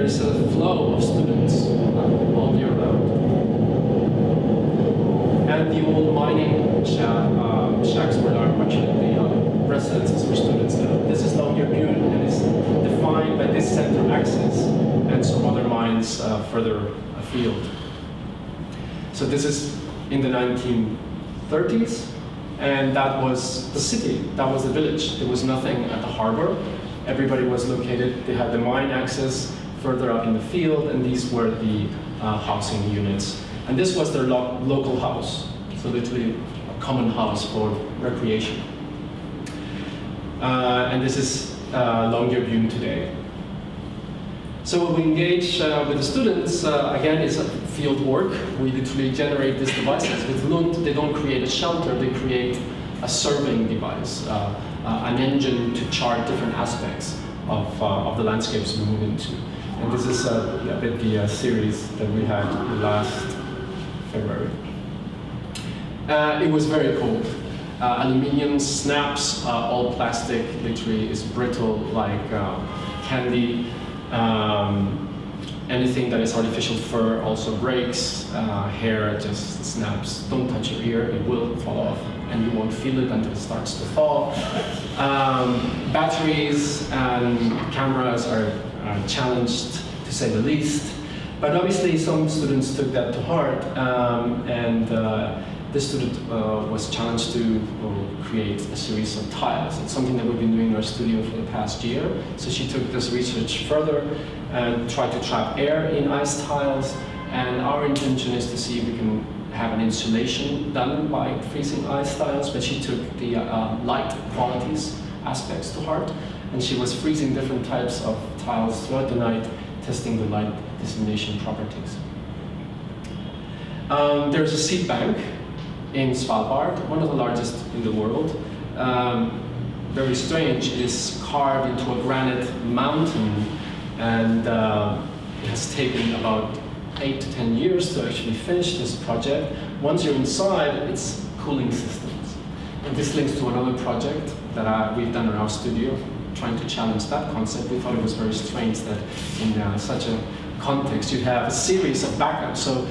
there's a flow of students all year round. And the old mining shacks were actually the residences for students now. This is Longyearbyen, and it's defined by this center axis and some other mines further afield. So this is in the 1930s, and that was the city, that was the village. There was nothing at the harbor. Everybody was located, they had the mine access further up in the field, and these were the housing units. And this was their local house, so literally a common house for recreation. And this is Longyearbyen today. So when we engage with the students, again, it's a field work. We literally generate these devices. With Lund, they don't create a shelter, they create a surveying device, an engine to chart different aspects of the landscapes we move into. And this is a bit the series that we had last February. It was very cold. Aluminium snaps, all plastic literally is brittle like candy. Anything that is artificial fur also breaks. Hair just snaps. Don't touch your ear, it will fall off and you won't feel it until it starts to fall. Batteries and cameras are challenged, to say the least. But obviously some students took that to heart, and this student was challenged to create a series of tiles. It's something that we've been doing in our studio for the past year. So she took this research further and tried to trap air in ice tiles. And our intention is to see if we can have an insulation done by freezing ice tiles, but she took the light qualities aspects to heart. And she was freezing different types of tiles throughout the night, testing the light dissemination properties. There's a seed bank in Svalbard, one of the largest in the world. Very strange, it is carved into a granite mountain, and it has taken about 8 to 10 years to actually finish this project. Once you're inside, it's cooling systems. And this links to another project that we've done in our studio, trying to challenge that concept. We thought it was very strange that in such a context you have a series of backups. So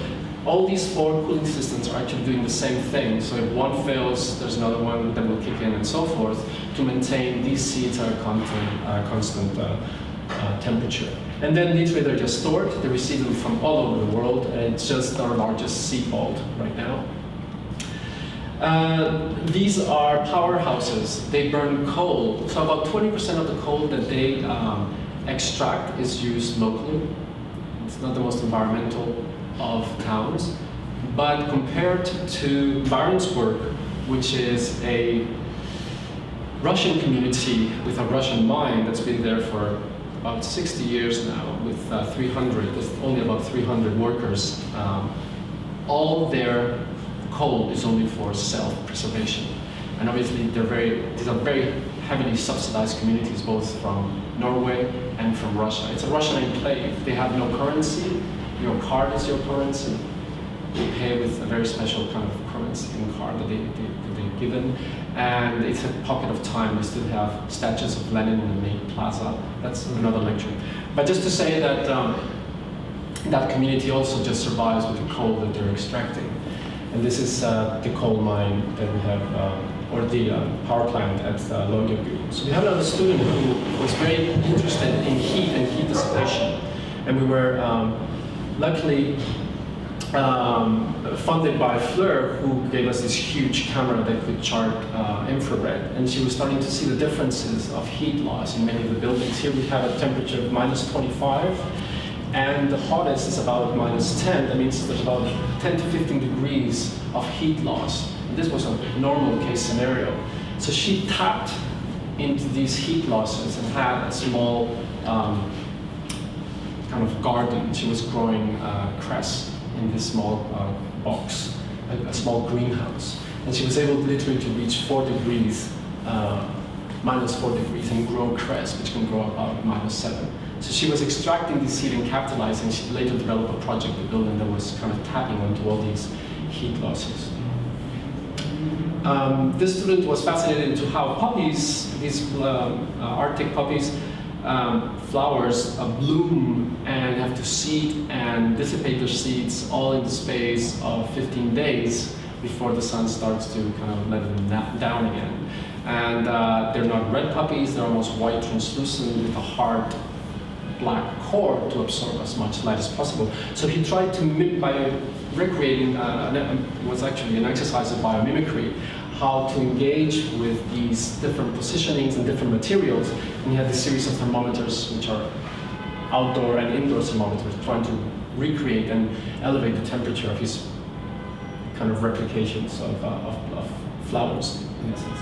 all these 4 cooling systems are actually doing the same thing. So if one fails, there's another one that will kick in and so forth to maintain these seeds at a constant temperature. And then literally they're just stored. They receive them from all over the world, and it's just our largest seed vault right now. These are powerhouses. They burn coal. So about 20% of the coal that they extract is used locally. It's not the most environmental of towns, but compared to Barentsburg, which is a Russian community with a Russian mine that's been there for about 60 years now, with only about 300 workers. All their coal is only for self-preservation. And obviously these are very heavily subsidized communities, both from Norway and from Russia. It's a Russian enclave. They have no currency. Your card is your currency. You pay with a very special kind of currency in card that they've given. And it's a pocket of time. They still have statues of Lenin in the main plaza. That's another lecture. But just to say that that community also just survives with the coal that they're extracting. And this is the coal mine that we have, or the power plant at Longyearbyen. So we have another student who was very interested in heat and heat dissipation. And we were luckily funded by Fleur, who gave us this huge camera that could chart infrared. And she was starting to see the differences of heat loss in many of the buildings. Here we have a temperature of -25, and the hottest is about -10. That means there's about 10 to 15 degrees of heat loss. And this was a normal case scenario. So she tapped into these heat losses and had a small kind of garden. She was growing cress in this small box, a small greenhouse. And she was able literally to reach 4 degrees, -4 degrees, and grow cress, which can grow about -7. So she was extracting this heat and capitalizing. She later developed a project, a building that was kind of tapping onto all these heat losses. This student was fascinated into how puppies, these Arctic puppies, flowers bloom and have to seed and dissipate their seeds all in the space of 15 days before the sun starts to kind of let them down again. And they're not red poppies, they're almost white, translucent, with a hard black core to absorb as much light as possible. So he tried to by recreating, it was actually an exercise of biomimicry, how to engage with these different positionings and different materials. And he had this series of thermometers, which are outdoor and indoor thermometers, trying to recreate and elevate the temperature of his kind of replications of flowers, in essence.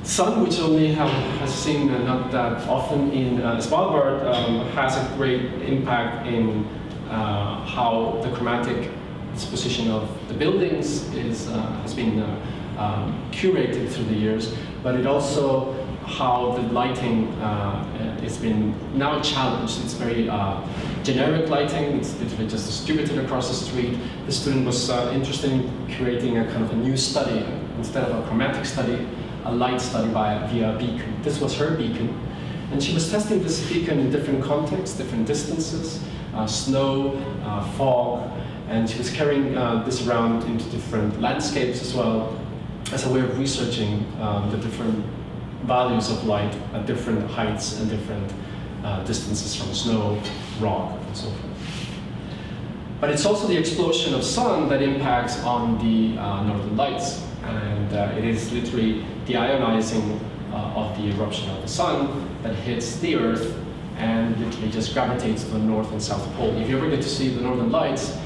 Sun, which only has seen not that often in Svalbard, has a great impact in how the chromatic disposition of the buildings has been curated through the years, but it also how the lighting has been now challenged. It's very generic lighting. It's literally just distributed across the street. The student was interested in creating a kind of a new study instead of a chromatic study, a light study via a beacon. This was her beacon, and she was testing this beacon in different contexts, different distances, snow, fog, and she was carrying this around into different landscapes as well, as a way of researching the different values of light at different heights and different distances from snow, rock, and so forth. But it's also the explosion of sun that impacts on the northern lights. And it is literally the ionizing of the eruption of the sun that hits the Earth and literally just gravitates to the North and South Pole. If you ever get to see the northern lights,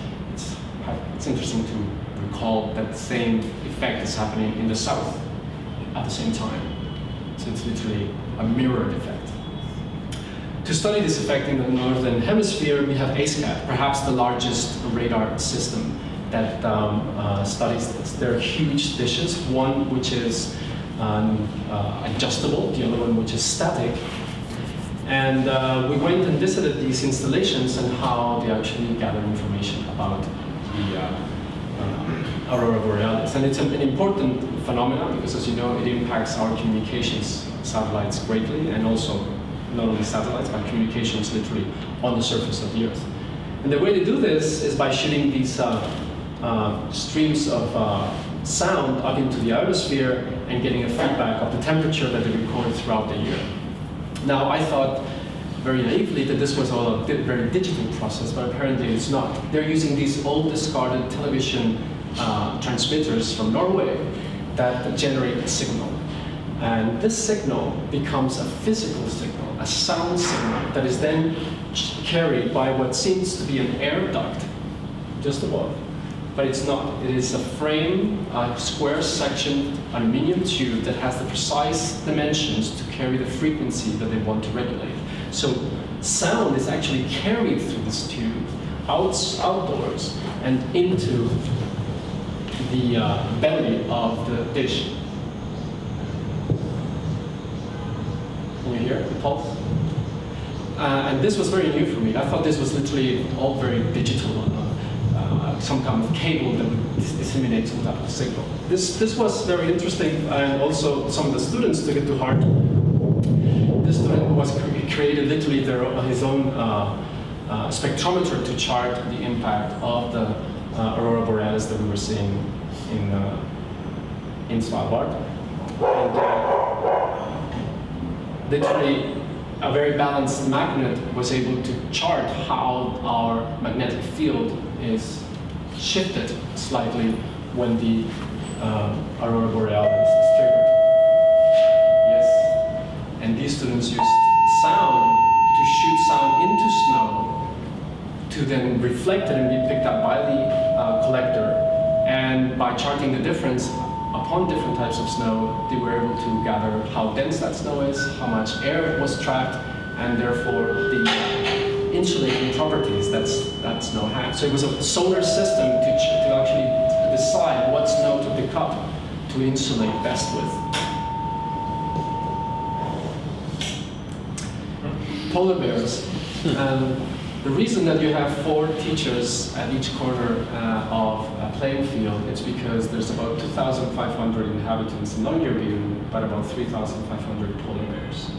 it's interesting to recall that the same effect is happening in the South at the same time. So it's literally a mirrored effect. To study this effect in the Northern Hemisphere, we have ASCAT, perhaps the largest radar system that studies this. There are huge dishes, one which is adjustable, the other one which is static. And we went and visited these installations and how they actually gather information about the Aurora Borealis. And it's an important phenomenon because, as you know, it impacts our communications satellites greatly, and also not only satellites, but communications literally on the surface of the Earth. And the way to do this is by shooting these streams of sound up into the ionosphere and getting a feedback of the temperature that they record throughout the year. Now, I thought very naively that this was all a very digital process, but apparently it's not. They're using these old discarded television transmitters from Norway that generate a signal. And this signal becomes a physical signal, a sound signal that is then carried by what seems to be an air duct just above. But it's not. It is a frame, a square section, aluminum tube that has the precise dimensions to carry the frequency that they want to regulate. So sound is actually carried through this tube outdoors and into the belly of the dish. Can you hear the pulse? And this was very new for me. I thought this was literally all very digital, some kind of cable that would disseminate some type of signal. This was very interesting, and also some of the students took it to heart. This student was created literally his own spectrometer to chart the impact of the Aurora Borealis that we were seeing in Svalbard. And literally, a very balanced magnet was able to chart how our magnetic field is shifted slightly when the Aurora Borealis is triggered. Yes. And these students used sound to shoot sound into snow to then reflect it and be picked up by the collector. And by charting the difference upon different types of snow, they were able to gather how dense that snow is, how much air was trapped, and therefore the insulating properties that snow had. So it was a solar system to actually decide what snow to pick up to insulate best with. Polar bears. The reason that you have 4 teachers at each corner of a playing field is because there's about 2,500 inhabitants in Longyearbyen, but about 3,500 polar bears.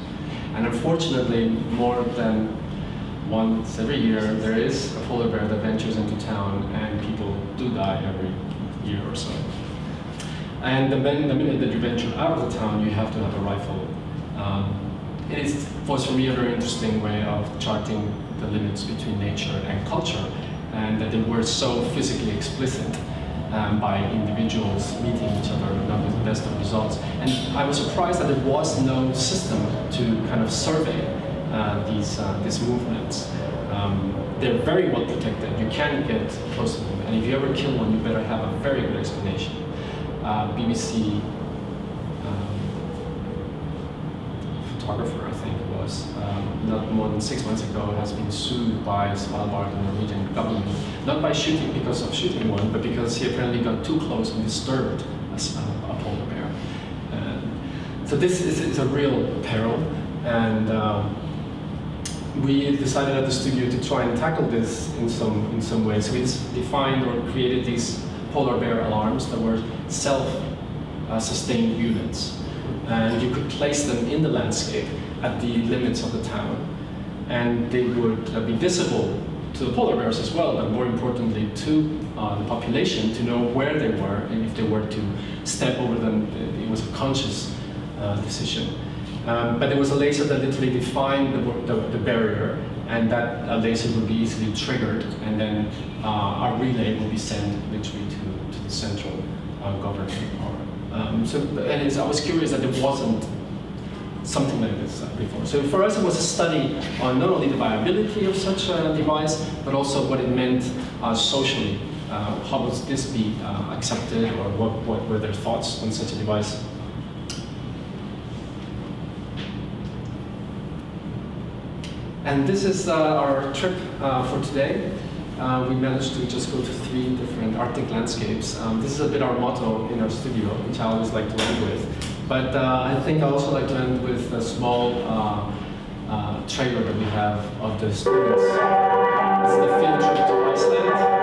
And unfortunately, more than once every year, there is a polar bear that ventures into town, and people do die every year or so. And the minute that you venture out of the town, you have to have a rifle. It was for me a very interesting way of charting the limits between nature and culture, and that they were so physically explicit by individuals meeting each other, not with the best of results. And I was surprised that there was no system to kind of survey these movements. They're very well protected. You can't get close to them, and if you ever kill one, you better have a very good explanation. BBC photographer, I think it was, not more than 6 months ago, has been sued by Svalbard, the Norwegian government, not by shooting because of shooting one, but because he apparently got too close and disturbed a polar bear. So this is a real peril, and we decided at the studio to try and tackle this in some ways. So we defined or created these polar bear alarms that were self-sustained units. And you could place them in the landscape at the limits of the town. And they would be visible to the polar bears as well, but more importantly to the population, to know where they were, and if they were to step over them, it was a conscious decision. But there was a laser that literally defined the barrier, and that laser would be easily triggered, and then our relay would be sent literally to the central government power. I was curious that there wasn't something like this before. So for us, it was a study on not only the viability of such a device, but also what it meant socially. How would this be accepted, or what were their thoughts on such a device? And this is our trip for today. We managed to just go to 3 different Arctic landscapes. This is a bit our motto in our studio, which I always like to end with. But I think I also like to end with a small trailer that we have of the students. It's the field trip to Iceland.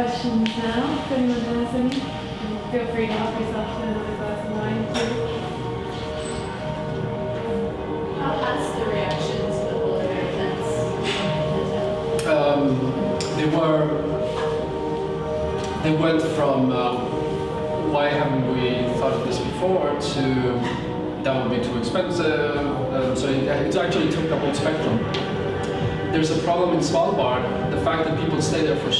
questions now, if anyone has any. And feel free to help yourself to another glass of wine too. How has the reaction to the polar bear events they went from why haven't we thought of this before to that would be too expensive. So it actually took the whole spectrum. There's a problem in Svalbard, the fact that people stay there for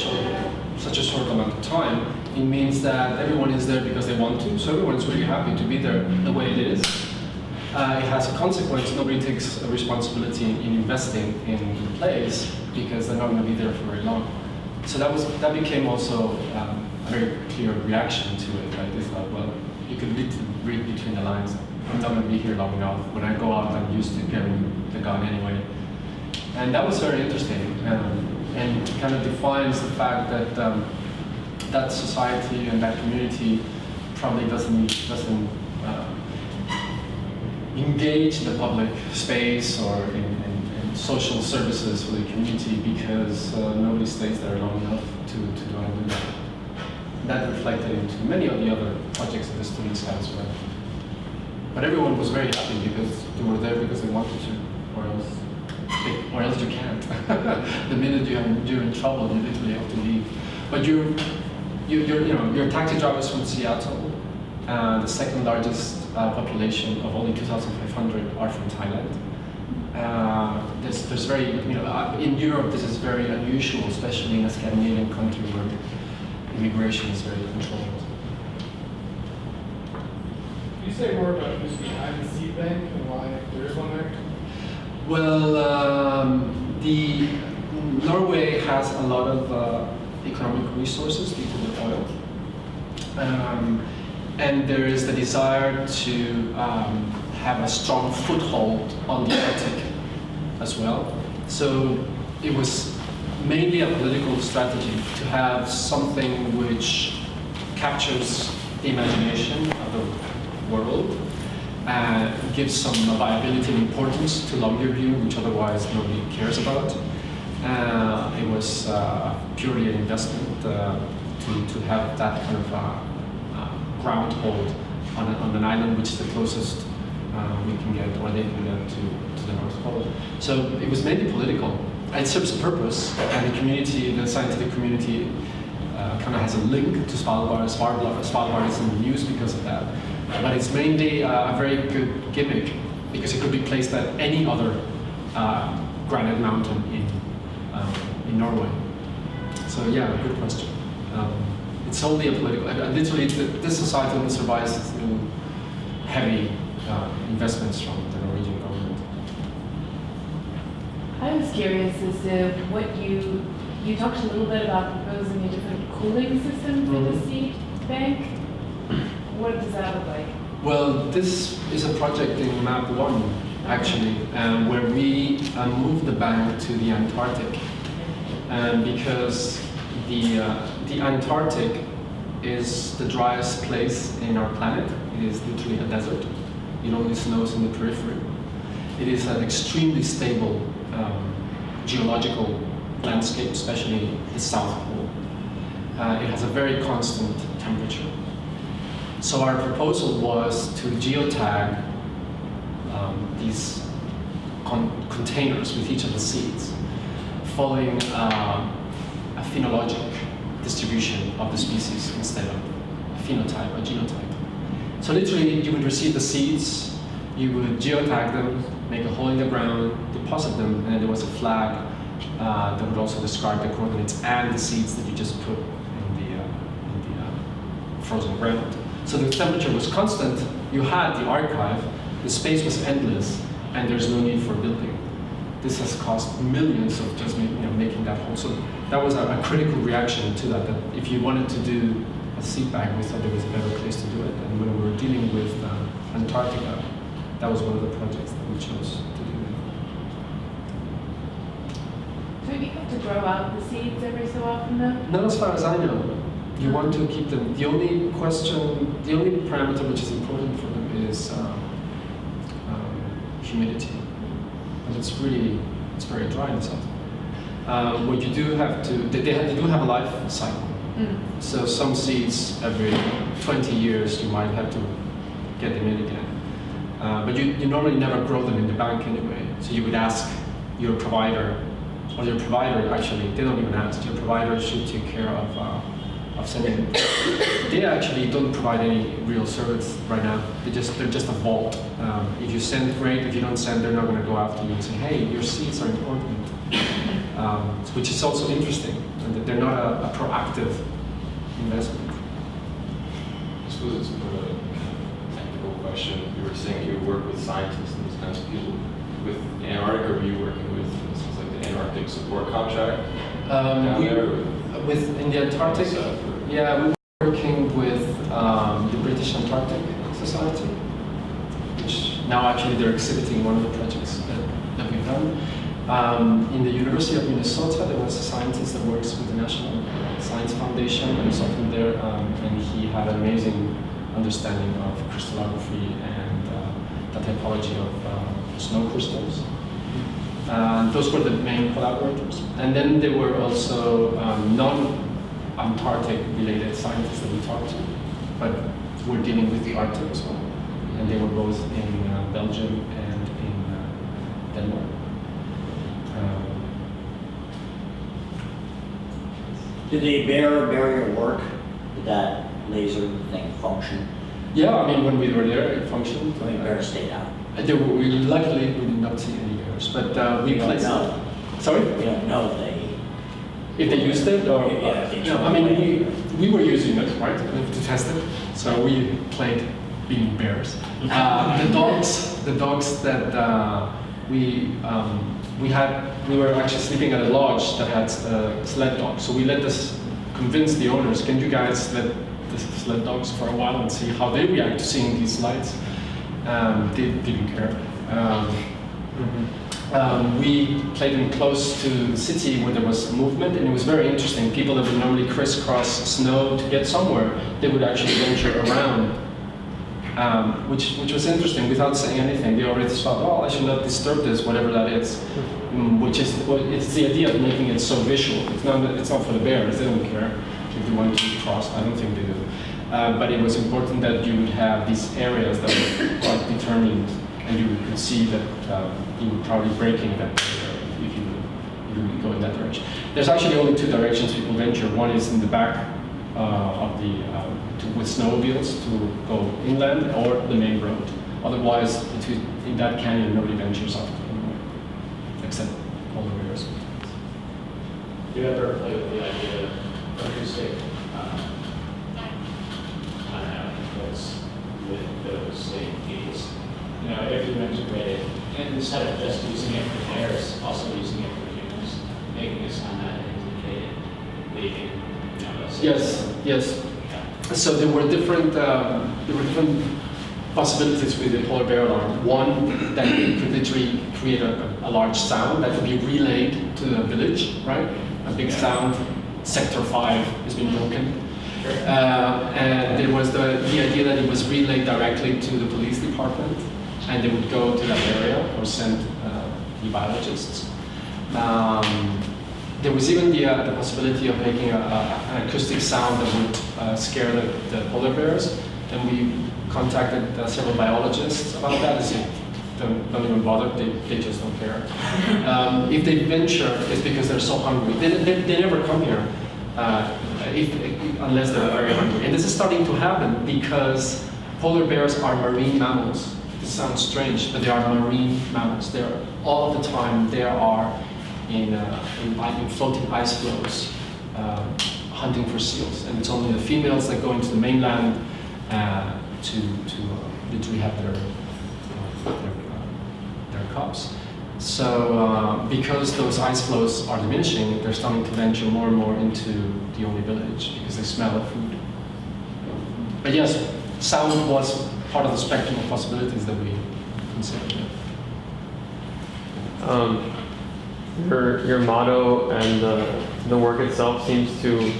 such a short amount of time. It means that everyone is there because they want to, so everyone is really happy to be there the way it is. It has a consequence. Nobody takes a responsibility in investing in the place because they're not going to be there for very long. So that became also a very clear reaction to it. Right? They thought, well, you could read between the lines. I'm not going to be here long enough. When I go out, I'm used to carrying the gun anyway. And that was very interesting, and kind of defines the fact that that society and that community probably doesn't engage the public space or in social services for the community because nobody stays there long enough to do anything. That reflected into many of the other projects that the students had as well. But everyone was very happy because they were there because they wanted to, or else you can't. The minute you're in trouble, you literally have to leave. But you're taxi drivers from Seattle. The second largest population of only 2,500 are from Thailand. There's very, in Europe this is very unusual, especially in a Scandinavian country where immigration is very controlled. Can you say more about who's behind the seed bank and why there is one there? Well, Norway has a lot of economic resources due to the oil. And there is the desire to have a strong foothold on the Arctic as well. So it was mainly a political strategy to have something which captures the imagination of the world, gives some viability and importance to longer view, which otherwise nobody cares about. It was purely an investment to have that kind of ground hold on an island which is the closest we can get, or they can get to the North Pole. So it was mainly political. It serves a purpose, and the community, the scientific community, kind of has a link to Svalbard. Svalbard is in the news because of that. But it's mainly a very good gimmick because it could be placed at any other granite mountain in Norway. So yeah, good question. It's solely a political. Literally, this society only survives through heavy investments from the Norwegian government. I was curious as to what you talked a little bit about proposing a different cooling system for the seed bank. What does that look like? Well, this is a project in Map 1, actually, where we moved the bank to the Antarctic. Because the Antarctic is the driest place in our planet. It is literally a desert. It only snows in the periphery. It is an extremely stable geological landscape, especially the South Pole. It has a very constant temperature. So our proposal was to geotag these containers with each of the seeds, following a phenologic distribution of the species instead of a phenotype, a genotype. So literally, you would receive the seeds, you would geotag them, make a hole in the ground, deposit them, and there was a flag that would also describe the coordinates and the seeds that you just put in the frozen ground. So the temperature was constant, you had the archive, the space was endless, and there's no need for building. This has cost millions of just making that hole. So that was a critical reaction to that, that if you wanted to do a seed bank, we thought there was a better place to do it. And when we were dealing with Antarctica, that was one of the projects that we chose to do. Do you have to grow out the seeds every so often though? Not as far as I know. You want to keep them. The only parameter which is important for them is humidity. And it's very dry in the south. What you do have to, they do have a life cycle. So some seeds every 20 years you might have to get them in again. But you normally never grow them in the bank anyway. So you would ask your provider, or your provider actually, they don't even ask, your provider should take care of sending them. They actually don't provide any real service right now. They're just a vault. If you send, great. If you don't send, they're not going to go after you and say, hey, your seeds are important. Which is also interesting. And that they're not a proactive investment. I suppose it's more of a technical question. You were saying you work with scientists and those kinds of people. With Antarctica, were you working with, this was like the Antarctic support contract? In the Antarctic, yeah, we were working with the British Antarctic Society, which now actually they're exhibiting one of the projects that we've done. In the University of Minnesota, there was a scientist that works with the National Science Foundation, and was often there, and he had an amazing understanding of crystallography and the typology of snow crystals. Those were the main collaborators. And then there were also non-Antarctic related scientists that we talked to, but were dealing with the Arctic as well. And they were both in Belgium and in Denmark. Did the barrier work? Did that laser thing function? Yeah, I mean, when we were there, it functioned. So the bear stayed out. Luckily, we did not see any bears, but we don't placed. know. Sorry? We don't know If they used it, or Yeah, they no? I mean, we were using it, right, to test it. So we played being bears. The dogs that we were actually sleeping at a lodge that had sled dogs. So we let us convince the owners, can you guys let the sled dogs for a while and see how they react to seeing these lights? They didn't care. We played them close to the city where there was movement, and it was very interesting. People that would normally crisscross snow to get somewhere, they would actually venture around, which was interesting without saying anything. They already thought, oh, I should not disturb this, whatever that is. It's the idea of making it so visual. It's not for the bears, they don't care if they want to cross. I don't think they do. But it was important that you would have these areas that were quite determined, and you could see that you would probably breaking that if you would go in that direction. There's actually only two directions people venture. One is in the back of with snowmobiles to go inland, or the main road. Otherwise, in that canyon, nobody ventures off anymore, except polar bears. Do you ever play with the idea of acoustic with those same keys? You know, if you integrate it, and instead of just using it for bears, also using it for humans, making a sound that indicated leaving, you know, Yes. Yeah. So there were different possibilities with the polar bear alarm. One, that it could literally create a large sound that could be relayed to the village, right? A big sound, sector 5 has been broken. And there was the idea that it was relayed directly to the police department, and they would go to that area or send the biologists. There was even the possibility of making an acoustic sound that would scare the polar bears, and we contacted several biologists about that. They said, don't even bother, they just don't care. If they venture, it's because they're so hungry. They never come here unless they're very hungry. And this is starting to happen because polar bears are marine mammals. This sounds strange, but they are marine mammals. They're all the time, they are in floating ice floes, hunting for seals. And it's only the females that go into the mainland to literally have their cubs. So because those ice floes are diminishing, they're starting to venture more and more into the only village because they smell of food. But yes, sound was part of the spectrum of possibilities that we considered. Your motto and the work itself seems to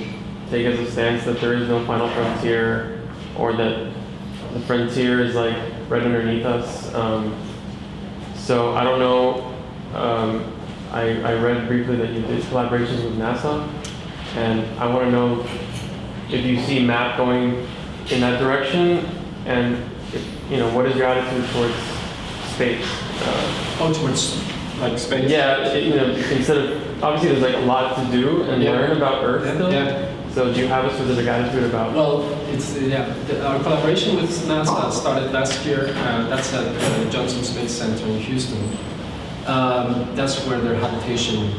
take as a stance that there is no final frontier, or that the frontier is like right underneath us. So I don't know. I read briefly that you did collaborations with NASA, and I want to know if you see map going in that direction, and what is your attitude towards space? Towards like space. Yeah, instead of obviously there's like a lot to do and Yeah. learn about Earth still. Yeah. So do you have a specific attitude about? Well, our collaboration with NASA started last year. That's at the Johnson Space Center in Houston. That's where their habitation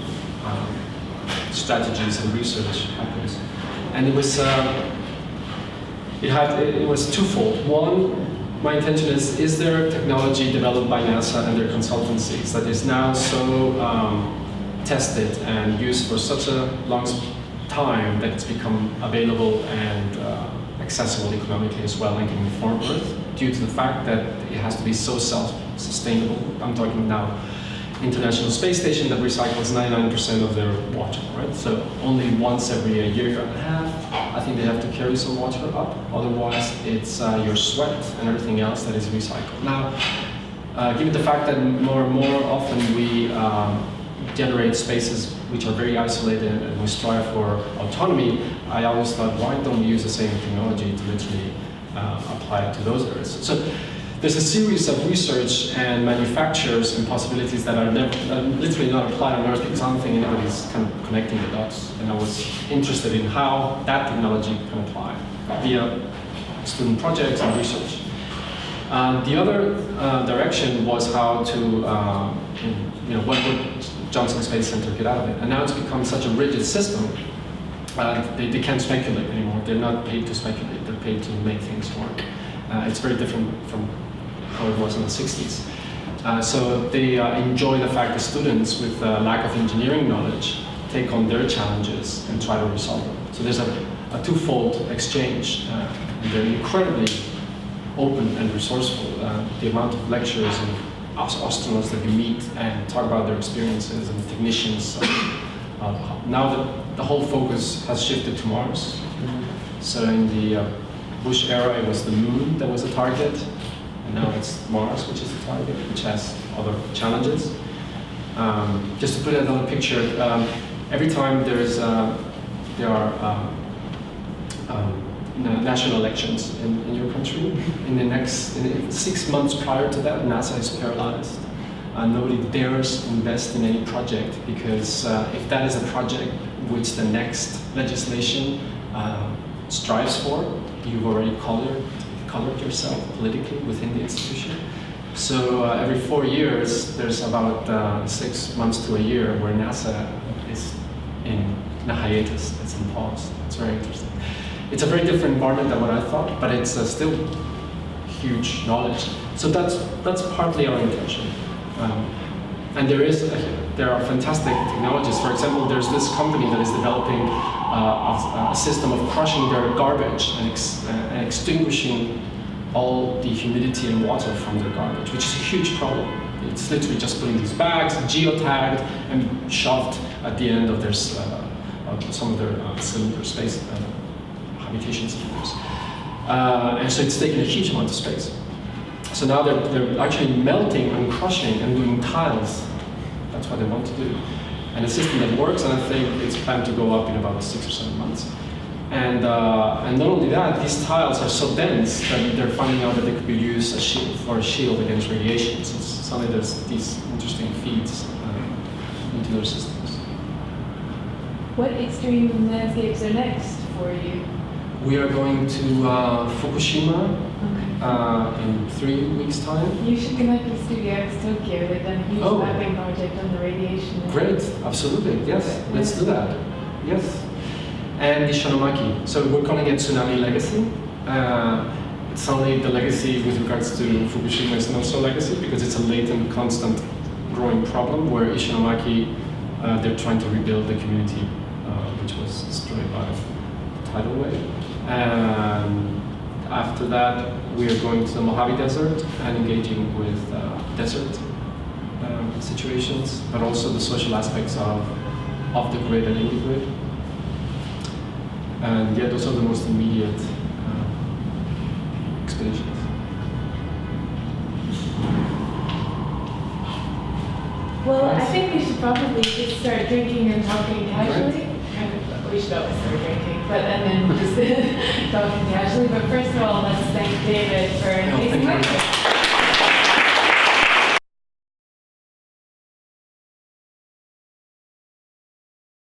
strategies and research happens. And it was twofold. One, my intention is there technology developed by NASA and their consultancies that is now so tested and used for such a long time that it's become available and accessible economically as well and can inform Earth due to the fact that it has to be so self-sustainable. I'm talking now International Space Station that recycles 99% of their water, right? So only once every year and a half, I think they have to carry some water up. Otherwise, it's your sweat and everything else that is recycled. Now, given the fact that more and more often we generate spaces which are very isolated and we strive for autonomy, I always thought, why don't we use the same technology to literally apply it to those areas? So there's a series of research and manufacturers and possibilities that are literally not applied on Earth because I don't think anybody's kind of connecting the dots. And I was interested in how that technology can apply via student projects and research. The other direction was how to, what would Johnson Space Center get out of it? And now it's become such a rigid system, they can't speculate anymore. They're not paid to speculate, they're paid to make things work. It's very different from how it was in the 60s. So they enjoy the fact that students with lack of engineering knowledge take on their challenges and try to resolve them. So there's a twofold exchange. And they're incredibly open and resourceful. The amount of lecturers and astronauts that you meet and talk about their experiences and technicians. Now that the whole focus has shifted to Mars. So in the Bush era, it was the moon that was the target. And now it's Mars, which is the target, which has other challenges. Just to put another picture, every time there are national elections in your country, in the 6 months prior to that, NASA is paralyzed. Nobody dares invest in any project because if that is a project which the next legislation strives for, you've already colored yourself politically within the institution. So every 4 years, there's about 6 months to a year where NASA is in a hiatus, it's in pause. It's very interesting. It's a very different environment than what I thought, but it's still huge knowledge. So that's partly our intention. And there are fantastic technologies. For example, there's this company that is developing a system of crushing their garbage and extinguishing all the humidity and water from their garbage, which is a huge problem. It's literally just putting these bags, geotagged, and shoved at the end of their some of their cylinder space habitation cylinders. And so it's taking a huge amount of space. So now they're actually melting and crushing and doing tiles. That's what they want to do. And a system that works, and I think it's planned to go up in about 6 or 7 months. And not only that, these tiles are so dense that they're finding out that they could be used as a shield against radiation. So suddenly there's these interesting feeds into their systems. What extreme landscapes are next for you? We are going to Fukushima in 3 weeks' time. You should connect with Studio X Tokyo. They've done a huge Oh. mapping project on the radiation. Great, absolutely, yes, let's do that. Yes. And Ishinomaki. So we're calling it Tsunami Legacy. It's only the legacy with regards to Fukushima is not so legacy because it's a latent, constant growing problem where Ishinomaki, they're trying to rebuild the community which was destroyed by a tidal wave. And after that, we are going to the Mojave Desert and engaging with desert situations, but also the social aspects of the grid and in the grid. And yeah, those are the most immediate expeditions. Well, I think we should probably just start drinking and talking casually. we should always start drinking, but, and then just talking casually. But first of all, let's thank David for an No, amazing thank you. work.